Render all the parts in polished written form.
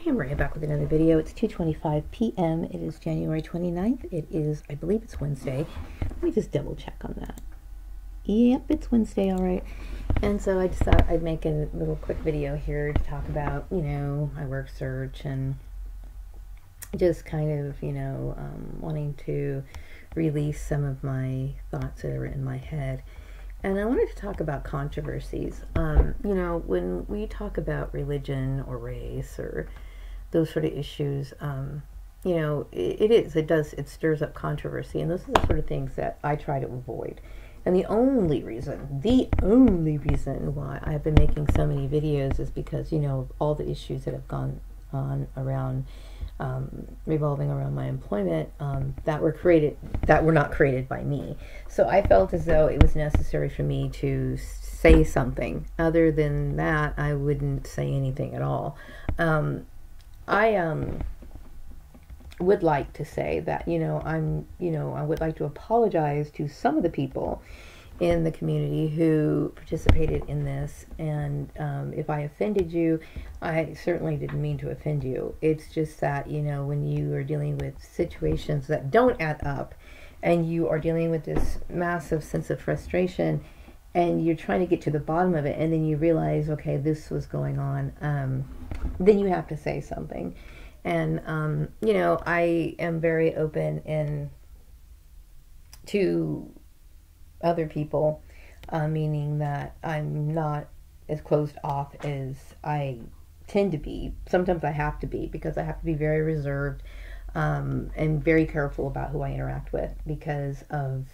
Hey, I'm Maria back with another video. It's 2:25 p.m. It is January 29th. It is, I believe it's Wednesday. Let me just double check on that. Yep, it's Wednesday, all right. And so I just thought I'd make a little quick video here to talk about, my work search and just kind of, wanting to release some of my thoughts that are in my head. And I wanted to talk about controversies. When we talk about religion or race or those sort of issues, it stirs up controversy. And those are the sort of things that I try to avoid. And the only reason why I've been making so many videos is because, all the issues that have gone on around revolving around my employment that were not created by me. So I felt as though it was necessary for me to say something. Other than that, I wouldn't say anything at all. I would like to say that I would like to apologize to some of the people in the community who participated in this, and if I offended you, I certainly didn't mean to offend you. It's just that when you are dealing with situations that don't add up, and you are dealing with this massive sense of frustration, and you're trying to get to the bottom of it, and then you realize, okay, this was going on, then you have to say something. And I am very open to other people, meaning that I'm not as closed off as I tend to be. Sometimes I have to be, because I have to be very reserved and very careful about who I interact with, because of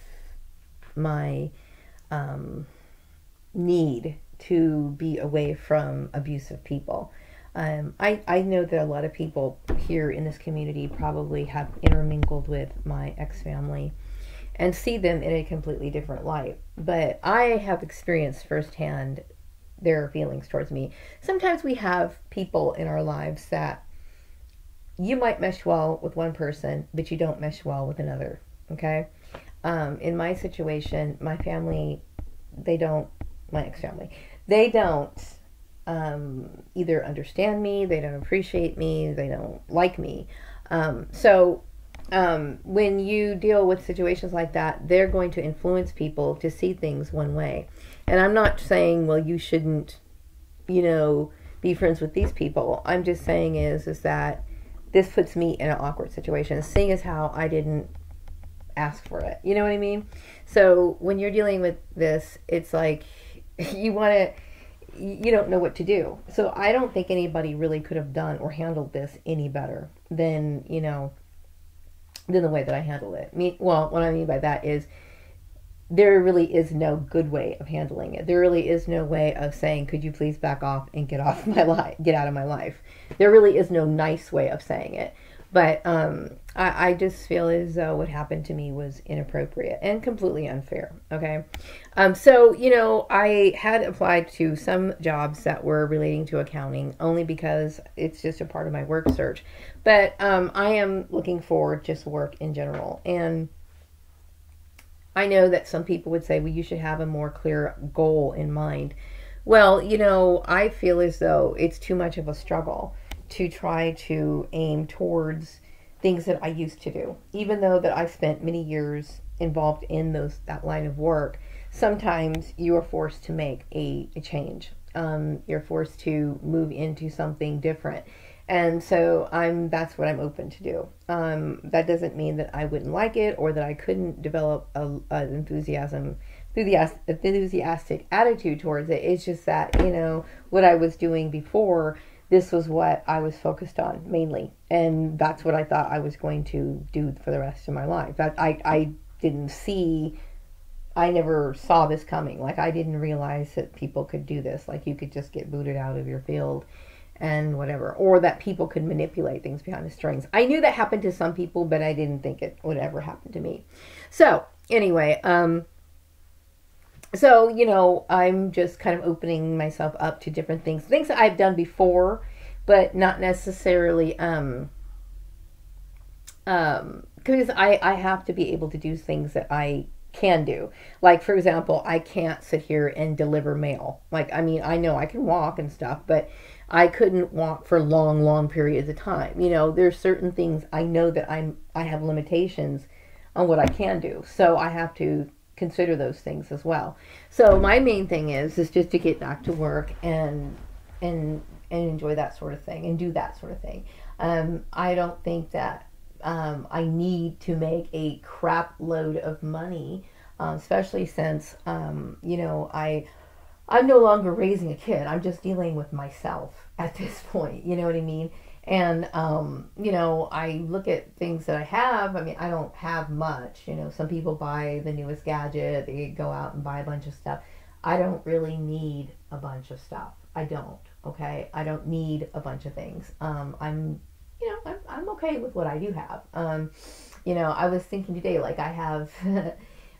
my need to be away from abusive people. I know that a lot of people here in this community probably have intermingled with my ex-family and see them in a completely different light. But I have experienced firsthand their feelings towards me. Sometimes we have people in our lives that you might mesh well with one person, but you don't mesh well with another, okay? In my situation, my family, my ex-family, they don't either understand me, they don't appreciate me, they don't like me. When you deal with situations like that, they're going to influence people to see things one way. And I'm not saying, well, you shouldn't, be friends with these people. I'm just saying is that this puts me in an awkward situation, seeing as how I didn't ask for it. You know what I mean? So when you're dealing with this, it's like you don't know what to do. So I don't think anybody really could have done or handled this any better than the way that I handled it. What I mean by that is there really is no good way of handling it. There really is no way of saying, could you please back off and get out of my life. There really is no nice way of saying it. But I just feel as though what happened to me was inappropriate and completely unfair, okay? I had applied to some jobs that were relating to accounting only because it's just a part of my work search. But I am looking for just work in general. And I know that some people would say, well, you should have a more clear goal in mind. Well, I feel as though it's too much of a struggle to try to aim towards things that I used to do. Even though that I spent many years involved in that line of work, sometimes you are forced to make a change. You're forced to move into something different. And so that's what I'm open to do. That doesn't mean that I wouldn't like it or that I couldn't develop an enthusiastic attitude towards it. It's just that, what I was doing before, this was what I was focused on mainly. And that's what I thought I was going to do for the rest of my life. That I never saw this coming. Like, I didn't realize that people could do this. Like, you could just get booted out of your field and whatever. Or that people could manipulate things behind the strings. I knew that happened to some people, but I didn't think it would ever happen to me. So, anyway, I'm just kind of opening myself up to different things that I've done before, but not necessarily, because I have to be able to do things that I can do. Like, for example, I can't sit here and deliver mail. Like, I mean, I know I can walk and stuff, but I couldn't walk for long, long periods of time. You know, there's certain things I know that I have limitations on what I can do. So I have to consider those things as well. So my main thing is just to get back to work and enjoy that sort of thing and do that sort of thing. I don't think that I need to make a crap load of money, especially since you know, I'm no longer raising a kid. I'm just dealing with myself at this point. You know what I mean? And you know, I look at things that I have. I mean, I don't have much. You know, some people buy the newest gadget. They go out and buy a bunch of stuff. I don't really need a bunch of stuff. I don't. Okay, I don't need a bunch of things. You know, I'm okay with what I do have. You know, I was thinking today, like I have,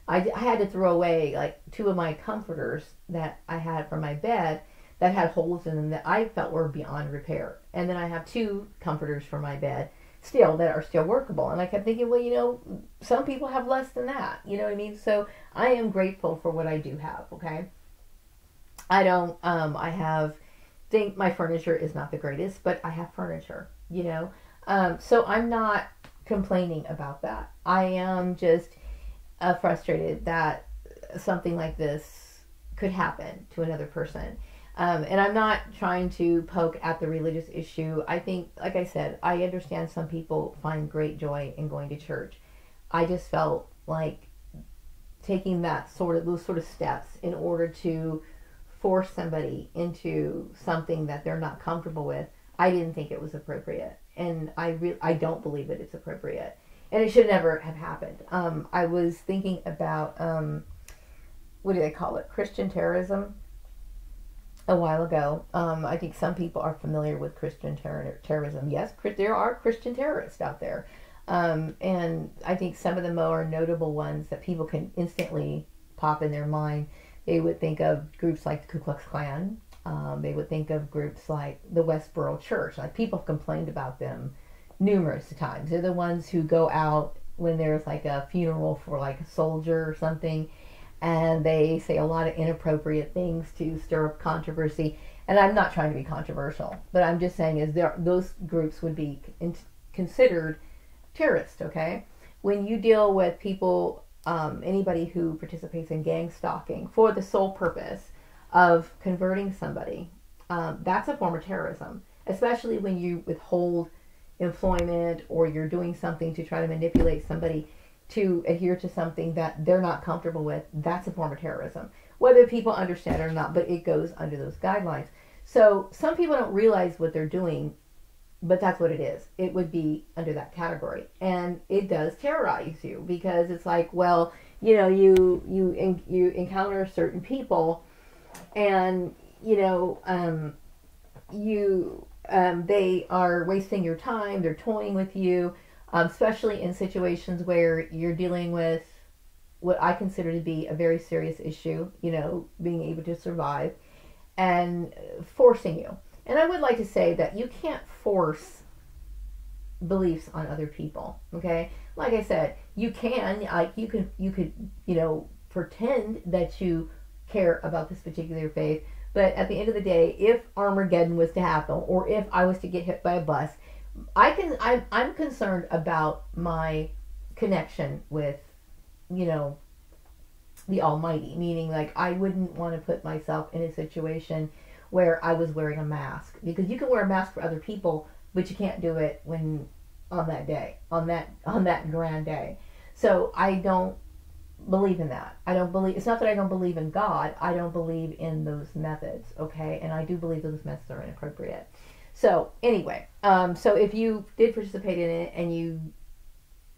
I had to throw away like 2 of my comforters that I had for my bed that had holes in them that I felt were beyond repair. And then I have 2 comforters for my bed still that are still workable. And I kept thinking, well, you know, some people have less than that. You know what I mean? So I am grateful for what I do have. Okay. I don't, think my furniture is not the greatest, but I have furniture, you know? So I'm not complaining about that. I am just frustrated that something like this could happen to another person. And I'm not trying to poke at the religious issue. I think, like I said, I understand some people find great joy in going to church. I just felt like taking those sort of steps in order to force somebody into something that they're not comfortable with, I didn't think it was appropriate. And I don't believe that it's appropriate. And it should never have happened. I was thinking about, what do they call it? Christian terrorism a while ago. I think some people are familiar with Christian terrorism. Yes, there are Christian terrorists out there. And I think some of the more notable ones that people can instantly pop in their mind, they would think of groups like the Ku Klux Klan. They would think of groups like the Westboro Church. Like, people have complained about them numerous times. They're the ones who go out when there's like a funeral for like a soldier or something, and they say a lot of inappropriate things to stir up controversy. And I'm not trying to be controversial, but I'm just saying is those groups would be considered terrorist. Okay, when you deal with people, anybody who participates in gang stalking for the sole purpose of converting somebody, that's a form of terrorism. Especially when you withhold employment, or you're doing something to try to manipulate somebody to adhere to something that they're not comfortable with. That's a form of terrorism, whether people understand it or not, but it goes under those guidelines. So some people don't realize what they're doing, but that's what it is. It would be under that category, and it does terrorize you, because it's like, well, you know, you encounter certain people, and you know, they are wasting your time. They're toying with you, especially in situations where you're dealing with what I consider to be a very serious issue, you know, being able to survive, and forcing you. And I would like to say that you can't force beliefs on other people, okay? Like I said, you can, like, you could, you know, pretend that you care about this particular faith, but at the end of the day, if Armageddon was to happen, or if I was to get hit by a bus, I'm concerned about my connection with, you know, the Almighty. Meaning, like, I wouldn't want to put myself in a situation where I was wearing a mask, because you can wear a mask for other people, but you can't do it when on that day, on that grand day. So I don't believe in that. It's not that I don't believe in God. I don't believe in those methods, okay? And I do believe those methods are inappropriate. So anyway, so if you did participate in it and you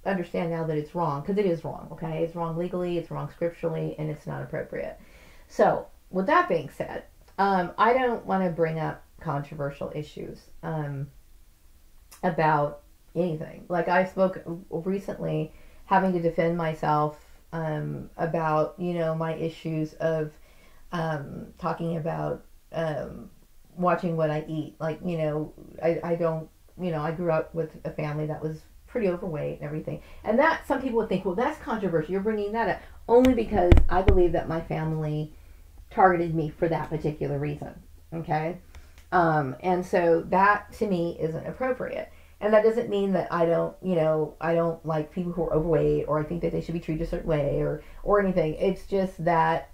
understand now that it's wrong, because it is wrong, okay? It's wrong legally, it's wrong scripturally, and it's not appropriate. So with that being said, I don't want to bring up controversial issues about anything. Like, I spoke recently having to defend myself about, you know, my issues of talking about watching what I eat. Like, you know, I don't, you know, I grew up with a family that was pretty overweight and everything. And that, some people would think, well, that's controversial. You're bringing that up. Only because I believe that my family targeted me for that particular reason. Okay? And so that to me isn't appropriate. And that doesn't mean that I don't, I don't like people who are overweight, or I think that they should be treated a certain way, or anything. It's just that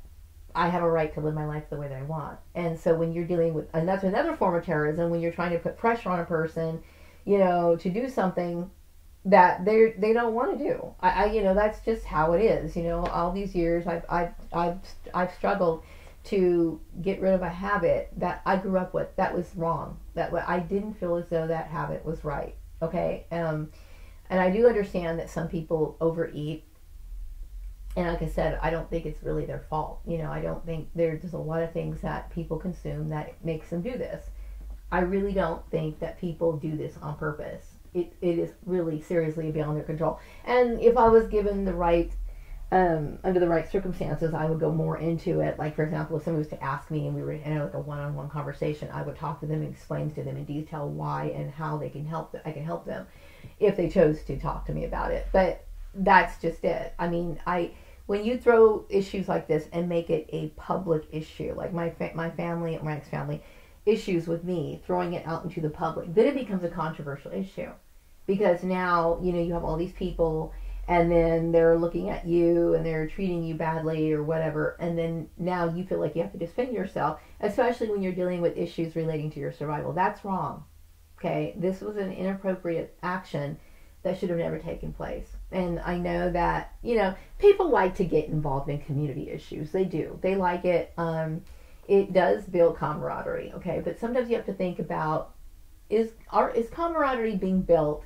I have a right to live my life the way that I want. And so when you're dealing with, and that's another form of terrorism, when you're trying to put pressure on a person, to do something that they don't want to do. That's just how it is. All these years I've struggled to get rid of a habit that I grew up with that was wrong. That I didn't feel as though that habit was right. Okay, and I do understand that some people overeat, and like I said, I don't think it's really their fault. I don't think there's a lot of things that people consume that makes them do this. I really don't think that people do this on purpose. It is really seriously beyond their control. And if I was given the right, under the right circumstances, I would go more into it. Like, for example, if somebody was to ask me and we were in like a one-on-one conversation, I would talk to them and explain to them in detail why and how they can help. I can help them if they chose to talk to me about it. But that's just it. I mean, when you throw issues like this and make it a public issue, like my family, my ex-family, issues with me, throwing it out into the public, then it becomes a controversial issue. Because now, you have all these people, and then they're looking at you, and they're treating you badly, or whatever, and then now you feel like you have to defend yourself, especially when you're dealing with issues relating to your survival. That's wrong. Okay? This was an inappropriate action that should have never taken place. And I know that, people like to get involved in community issues. They do. They like it. It does build camaraderie, okay? But sometimes you have to think about, is camaraderie being built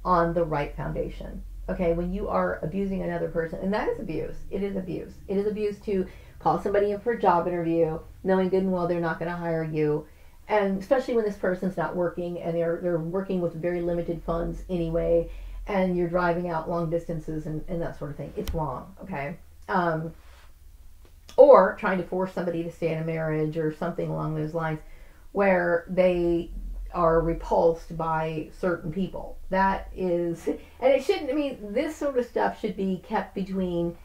on the right foundation? Okay, when you are abusing another person, and that is abuse. It is abuse. It is abuse to call somebody in for a job interview, knowing good and well they're not going to hire you, and especially when this person's not working and they're working with very limited funds anyway, and you're driving out long distances and that sort of thing. It's wrong, okay? Or trying to force somebody to stay in a marriage or something along those lines where they are repulsed by certain people. That is, and it shouldn't, this sort of stuff should be kept between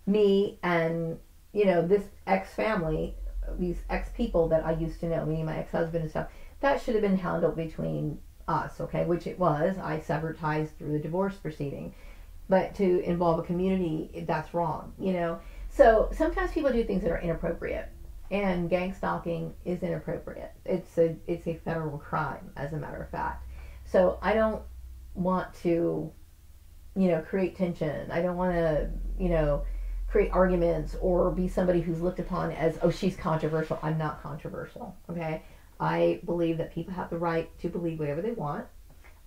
me and, this ex-family, these ex-people that I used to know, me and my ex-husband and stuff. That should have been handled between us, okay, which it was. I severed ties through the divorce proceeding. But to involve a community, that's wrong, So sometimes people do things that are inappropriate. And gang stalking is inappropriate. It's a federal crime, as a matter of fact. So I don't want to, create tension. I don't want to, create arguments or be somebody who's looked upon as, oh, she's controversial. I'm not controversial, okay? I believe that people have the right to believe whatever they want.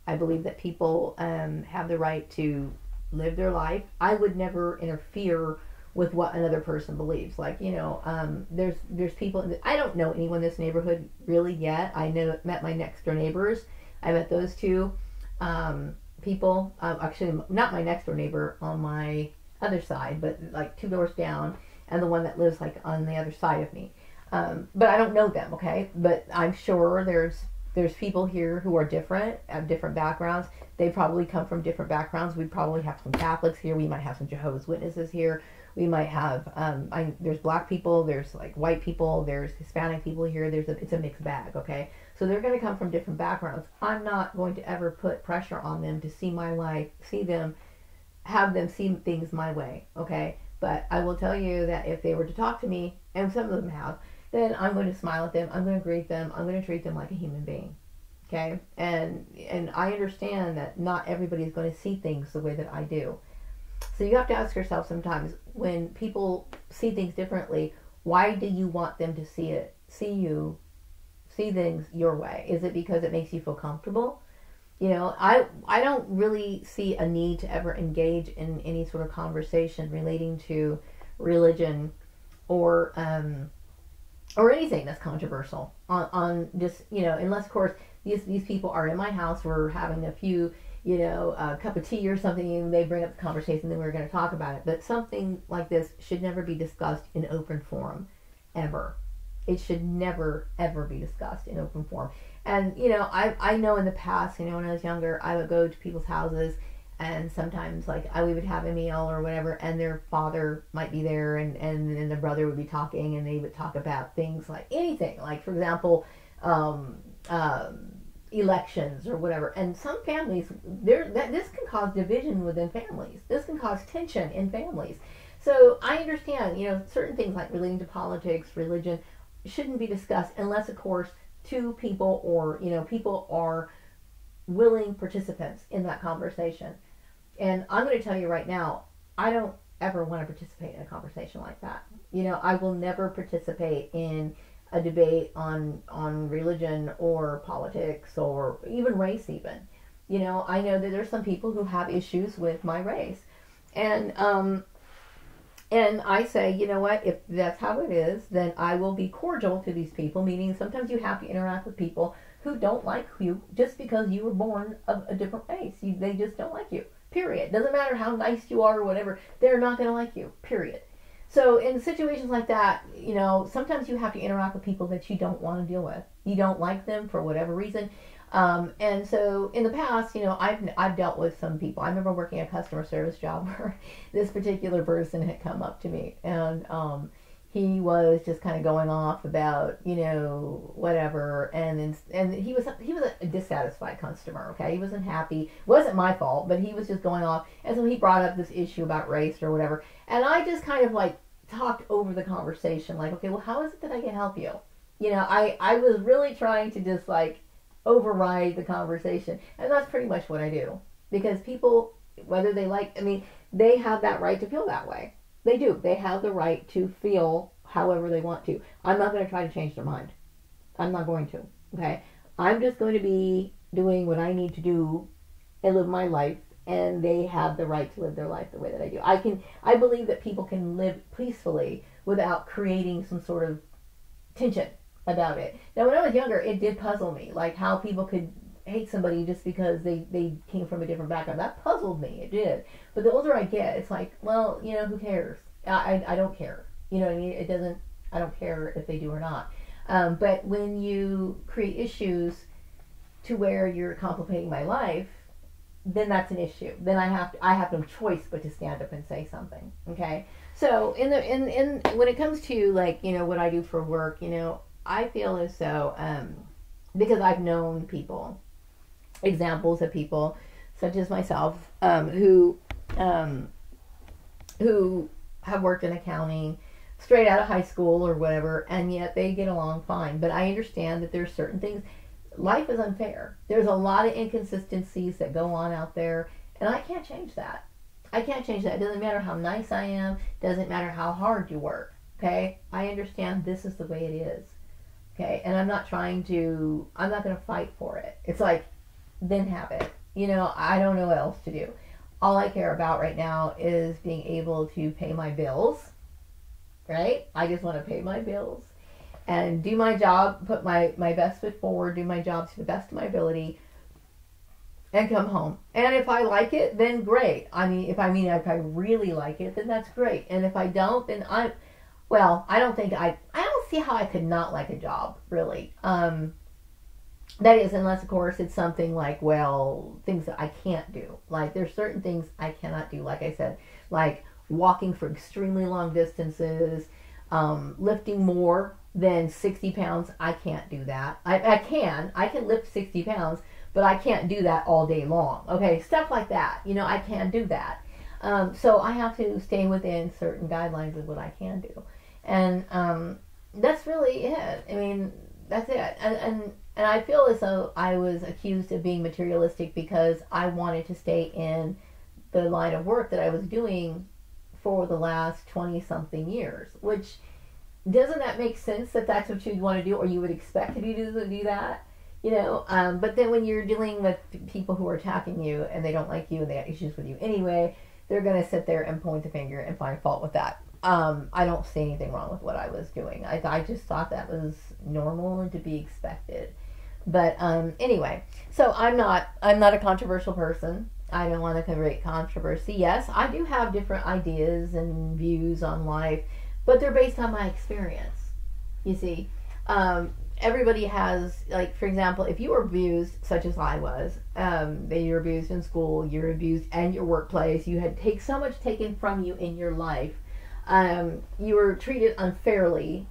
I believe that people have the right to live their life. I would never interfere with what another person believes. Like, there's people, I don't know anyone in this neighborhood really yet. I met my next door neighbors. I met those two people, actually not my next door neighbor on my other side, but like 2 doors down, and the one that lives like on the other side of me. But I don't know them, okay? But I'm sure there's people here who are different, have different backgrounds. They probably come from different backgrounds. We probably have some Catholics here. We might have some Jehovah's Witnesses here. We might have, there's black people, there's like white people, there's Hispanic people here. It's a mixed bag, okay? So they're going to come from different backgrounds. I'm not going to ever put pressure on them to see my life, have them see things my way, okay? But I will tell you that if they were to talk to me, and some of them have, then I'm going to smile at them, I'm going to greet them, I'm going to treat them like a human being, okay? And I understand that not everybody is going to see things the way that I do. So you have to ask yourself sometimes, when people see things differently, why do you want them to see things your way? Is it because it makes you feel comfortable? I don't really see a need to ever engage in any sort of conversation relating to religion or anything that's controversial on just, unless of course these people are in my house, we're having a few, a cup of tea or something, and they bring up the conversation, then we're going to talk about it. But something like this should never be discussed in open forum, ever. It should never, ever be discussed in open forum. And, I know in the past, when I was younger, I would go to people's houses, and sometimes, like, we would have a meal or whatever, and their father might be there, and the brother would be talking, and they would talk about things like anything. Like, for example, um, elections or whatever. And some families, this can cause division within families. This can cause tension in families. So I understand, certain things like relating to politics, religion, shouldn't be discussed unless, of course, two people or, people are willing participants in that conversation. And I'm going to tell you right now, I don't ever want to participate in a conversation like that. I will never participate in a debate on religion or politics or even race even. I know that there's some people who have issues with my race. And I say, you know what, if that's how it is, then I will be cordial to these people, meaning sometimes you have to interact with people who don't like you just because you were born of a different race. They just don't like you, period. Doesn't matter how nice you are or whatever, they're not going to like you, period. So in situations like that, sometimes you have to interact with people that you don't want to deal with. You don't like them for whatever reason. And so in the past, I've dealt with some people. I remember working a customer service job where this particular person had come up to me, and he was just kind of going off about, whatever, and he was a dissatisfied customer. Okay, he wasn't happy. It wasn't my fault, but he was just going off, and so he brought up this issue about race or whatever, and I just kind of like talked over the conversation, like, okay, well, how is it that I can help you? I was really trying to just like override the conversation, and that's pretty much what I do, because people, whether they they have that right to feel that way. They do. They have the right to feel however they want to. I'm not going to try to change their mind. I'm not going to. Okay? I'm just going to be doing what I need to do and live my life, and they have the right to live their life the way that I do. I believe that people can live peacefully without creating some sort of tension about it. Now, when I was younger, it did puzzle me, like how people could hate somebody just because they came from a different background. That puzzled me. It did. But the older I get, it's like, well, who cares? I don't care. What I mean? It doesn't, I don't care if they do or not. But when you create issues to where you're complicating my life, then that's an issue. Then I have no choice but to stand up and say something. Okay? So when it comes to like, what I do for work, I feel as though, because I've known people, examples of people such as myself, who have worked in accounting straight out of high school or whatever, and yet they get along fine. But I understand that there's certain things, life is unfair. There's a lot of inconsistencies that go on out there, and I can't change that. I can't change that. It doesn't matter how nice I am, doesn't matter how hard you work. Okay? I understand this is the way it is. Okay? And I'm not going to fight for it. It's like, then have it. I don't know what else to do. All I care about right now is being able to pay my bills, right? I just want to pay my bills and do my job, put my best foot forward, do my job to the best of my ability, and come home. And if I like it, then great. If I really like it, then that's great. And if I don't, then I don't see how I could not like a job, really. That is, unless, of course, it's something like, things that I can't do. Like, there's certain things I cannot do, like I said, like walking for extremely long distances, lifting more than 60 pounds. I can't do that. I can lift 60 pounds, but I can't do that all day long. Okay, stuff like that. I can't do that. So I have to stay within certain guidelines of what I can do. And that's really it. That's it. And I feel as though I was accused of being materialistic because I wanted to stay in the line of work that I was doing for the last 20-something years, which, doesn't that make sense that that's what you'd want to do, or you would expect to do that? But then when you're dealing with people who are attacking you and they don't like you and they have issues with you anyway, they're going to sit there and point the finger and find fault with that. I don't see anything wrong with what I was doing. I just thought that was normal and to be expected. But anyway, so I'm not a controversial person. I don't want to create controversy. Yes, I do have different ideas and views on life, but they're based on my experience. You see, everybody has, like, for example, if you were abused, such as I was, you were abused in school, you're abused in your workplace, you had so much taken from you in your life, you were treated unfairly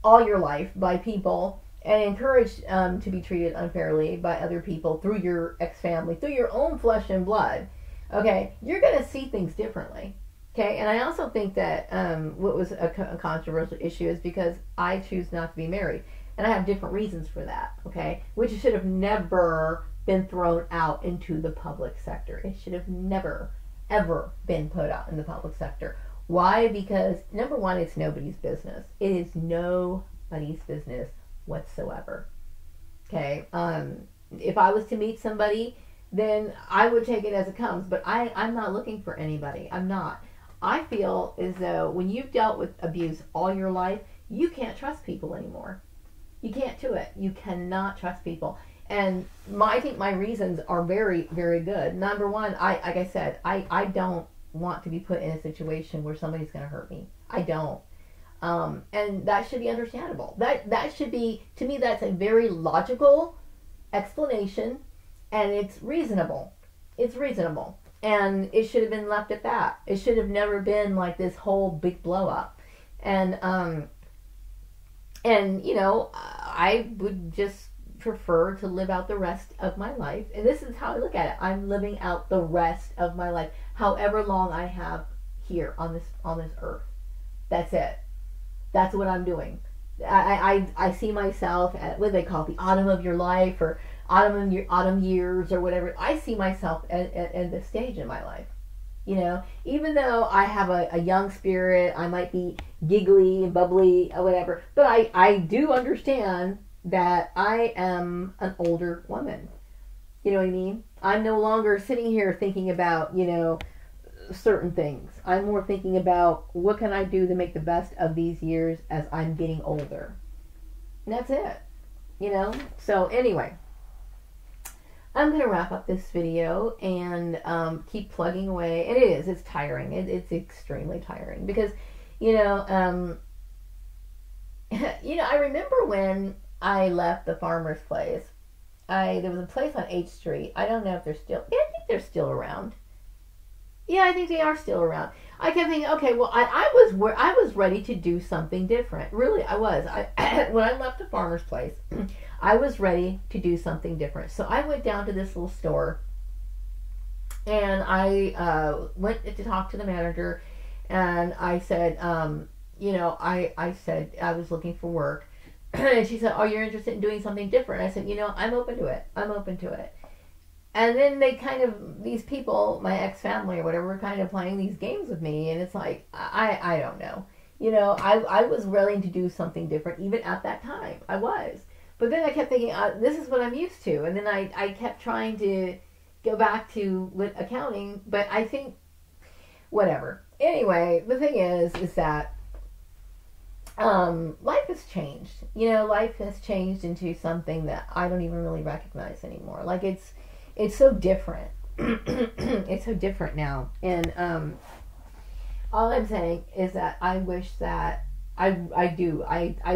all your life by people and encouraged to be treated unfairly by other people through your ex-family, through your own flesh and blood, okay, you're going to see things differently. Okay, and I also think that what was a controversial issue is because I choose not to be married. And I have different reasons for that, okay, which should have never been thrown out into the public sector. It should have never, ever been put out in the public sector. Why? Because, number one, it's nobody's business. It is nobody's business whatsoever. Okay, if I was to meet somebody, then I would take it as it comes. But I'm not looking for anybody. I'm not. I feel as though when you've dealt with abuse all your life, you can't trust people anymore. You can't do it. You cannot trust people. And I think my reasons are very, very good. Number one, like I said, I don't want to be put in a situation where somebody's going to hurt me. I don't. And that should be understandable. That should be, to me, that's a very logical explanation, and it's reasonable. It's reasonable. And it should have been left at that. It should have never been like this whole big blow up. And you know, I would just prefer to live out the rest of my life. And this is how I look at it. I'm living out the rest of my life, however long I have here on this earth. That's it. That's what I'm doing. I see myself at what they call the autumn of your life, or autumn years, or whatever. I see myself at this stage in my life. You know, even though I have a young spirit, I might be giggly and bubbly or whatever, but I do understand that I am an older woman. You know what I mean? I'm no longer sitting here thinking about, you know, certain things. I'm more thinking about what can I do to make the best of these years as I'm getting older. And that's it. You know? So anyway, I'm going to wrap up this video and keep plugging away. And it's tiring. It's extremely tiring because, you know, I remember when I left the farmer's place. There was a place on H Street. I don't know if they're still, yeah, I think they're still around. Yeah, I think they are still around. I kept thinking, okay, well, I was ready to do something different. Really, I was. When I left the farmer's place, I was ready to do something different. So I went down to this little store, and I went to talk to the manager, and I said, you know, I said I was looking for work, and she said, oh, you're interested in doing something different? I said, you know, I'm open to it. I'm open to it. And then they kind of, these people, my ex-family or whatever, were kind of playing these games with me. And it's like, I don't know. You know, I was willing to do something different even at that time. I was. But then I kept thinking, this is what I'm used to. And then I kept trying to go back to with accounting. But I think, whatever. Anyway, the thing is that life has changed. You know, life has changed into something that I don't even really recognize anymore. Like, it's so different. It's so different now. And all I'm saying is that I wish that I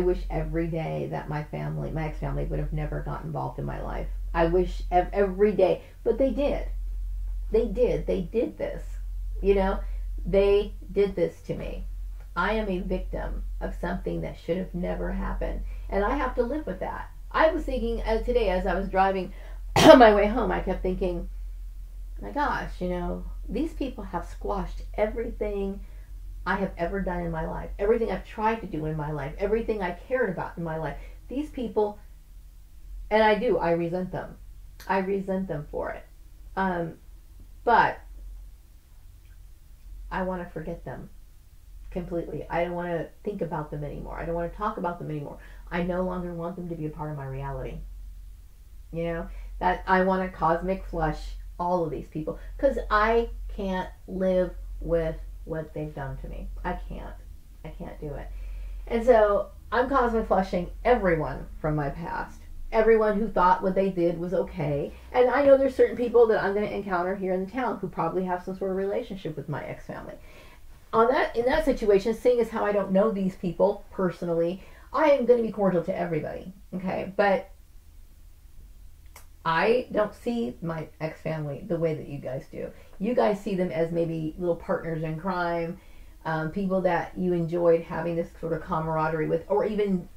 wish every day that my ex-family would have never got involved in my life. I wish every day. But they did. They did this. You know, they did this to me. I am a victim of something that should have never happened. And I have to live with that. I was thinking today as I was driving on my way home, I kept thinking, my gosh, you know, these people have squashed everything I have ever done in my life, everything I've tried to do in my life, everything I cared about in my life. These people, and I resent them. I resent them for it. But I want to forget them completely. I don't want to think about them anymore. I don't want to talk about them anymore. I no longer want them to be a part of my reality. You know? That I want to cosmic flush all of these people because I can't live with what they've done to me. I can't do it. And so I'm cosmic flushing everyone from my past. Everyone who thought what they did was okay. And I know there's certain people that I'm going to encounter here in the town who probably have some sort of relationship with my ex-family. In that situation, seeing as how I don't know these people personally, I am going to be cordial to everybody. Okay, but I don't see my ex-family the way that you guys do. You guys see them as maybe little partners in crime, people that you enjoyed having this sort of camaraderie with, or even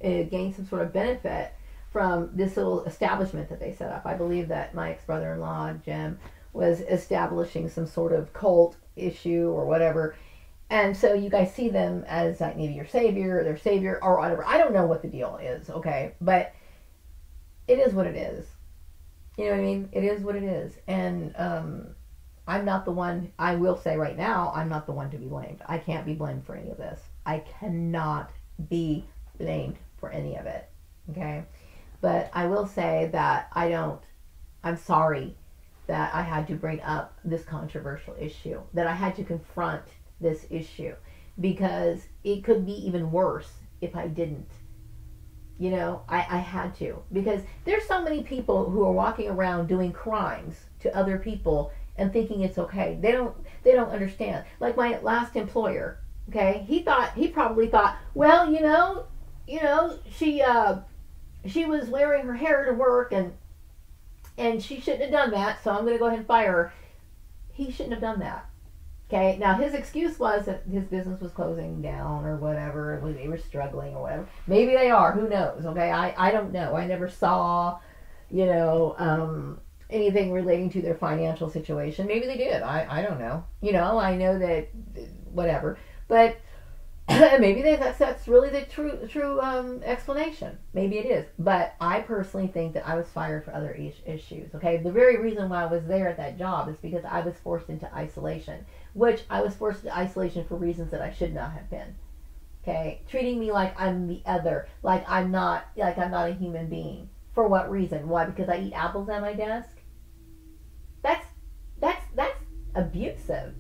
gain some sort of benefit from this little establishment that they set up. I believe that my ex-brother-in-law, Jim, was establishing some sort of cult issue or whatever. And so you guys see them as like maybe your savior or their savior or whatever. I don't know what the deal is, okay? But it is what it is. You know what I mean? It is what it is. And I'm not the one, I will say right now, I'm not the one to be blamed. I can't be blamed for any of this. I cannot be blamed for any of it, okay? But I will say that I'm sorry that I had to bring up this controversial issue, that I had to confront this issue, because it could be even worse if I didn't. You know, I had to, because there's so many people who are walking around doing crimes to other people and thinking it's okay. They don't understand. Like my last employer, okay, he probably thought, well, you know, she was wearing her hair to work and she shouldn't have done that, so I'm going to go ahead and fire her. He shouldn't have done that. Okay, now his excuse was that his business was closing down or whatever, they were struggling or whatever. Maybe they are, who knows, okay? I don't know. I never saw, you know, anything relating to their financial situation. Maybe they did. I don't know. You know, I know that, whatever. But maybe that's really the true explanation. Maybe it is. But I personally think that I was fired for other issues, okay? The very reason why I was there at that job is because I was forced into isolation, which I was forced into isolation for reasons that I should not have been, okay? Treating me like I'm the other, like I'm not a human being. For what reason? Why? Because I eat apples at my desk? That's abusive.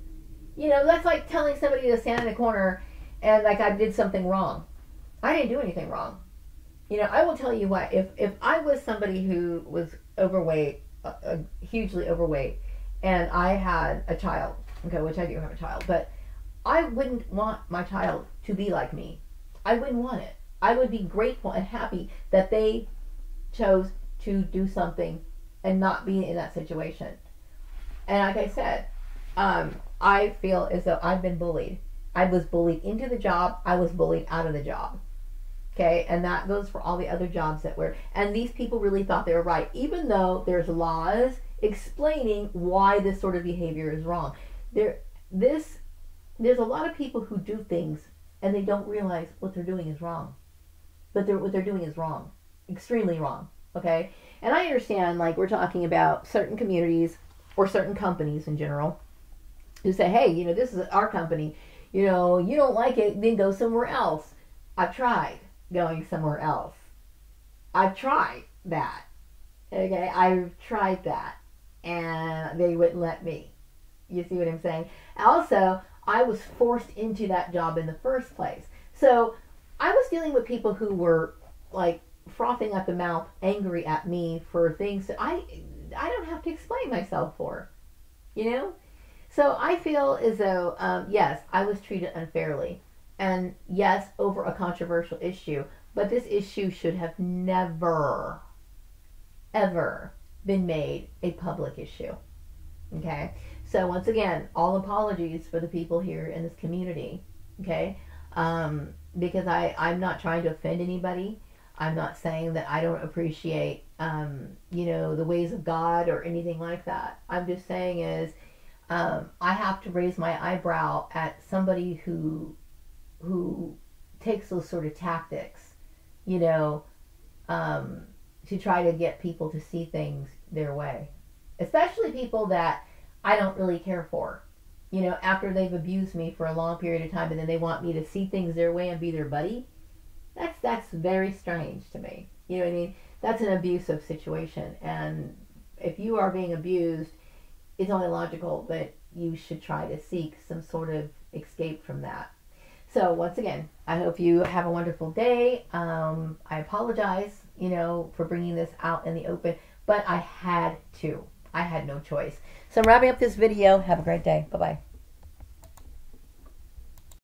You know, that's like telling somebody to stand in a corner and like I did something wrong. I didn't do anything wrong. You know, I will tell you what, if I was somebody who was overweight, hugely overweight, and I had a child, okay, which I do have a child, but I wouldn't want my child to be like me. I wouldn't want it. I would be grateful and happy that they chose to do something and not be in that situation. And like I said, I feel as though I've been bullied. I was bullied into the job. I was bullied out of the job. Okay, and that goes for all the other jobs that were. And these people really thought they were right, even though there's laws explaining why this sort of behavior is wrong. There's a lot of people who do things and they don't realize what they're doing is wrong. But what they're doing is wrong, extremely wrong. Okay, and I understand, like, we're talking about certain communities or certain companies in general who say, hey, you know, this is our company. You know, you don't like it, then go somewhere else. I've tried going somewhere else. I've tried that. Okay, I've tried that. And they wouldn't let me. You see what I'm saying? Also, I was forced into that job in the first place. So, I was dealing with people who were, like, frothing at the mouth, angry at me for things that I don't have to explain myself for. You know? So I feel as though, yes, I was treated unfairly. And yes, over a controversial issue. But this issue should have never, ever been made a public issue. Okay? So once again, all apologies for the people here in this community. Okay? Because I'm not trying to offend anybody. I'm not saying that I don't appreciate, you know, the ways of God or anything like that. I'm just saying is, I have to raise my eyebrow at somebody who takes those sort of tactics, you know, to try to get people to see things their way. Especially people that I don't really care for. You know, after they've abused me for a long period of time and then they want me to see things their way and be their buddy. That's very strange to me. You know what I mean? That's an abusive situation. And if you are being abused, it's only logical that you should try to seek some sort of escape from that. So once again, I hope you have a wonderful day. I apologize, you know, for bringing this out in the open, but I had to. I had no choice. So I'm wrapping up this video. Have a great day. Bye-bye.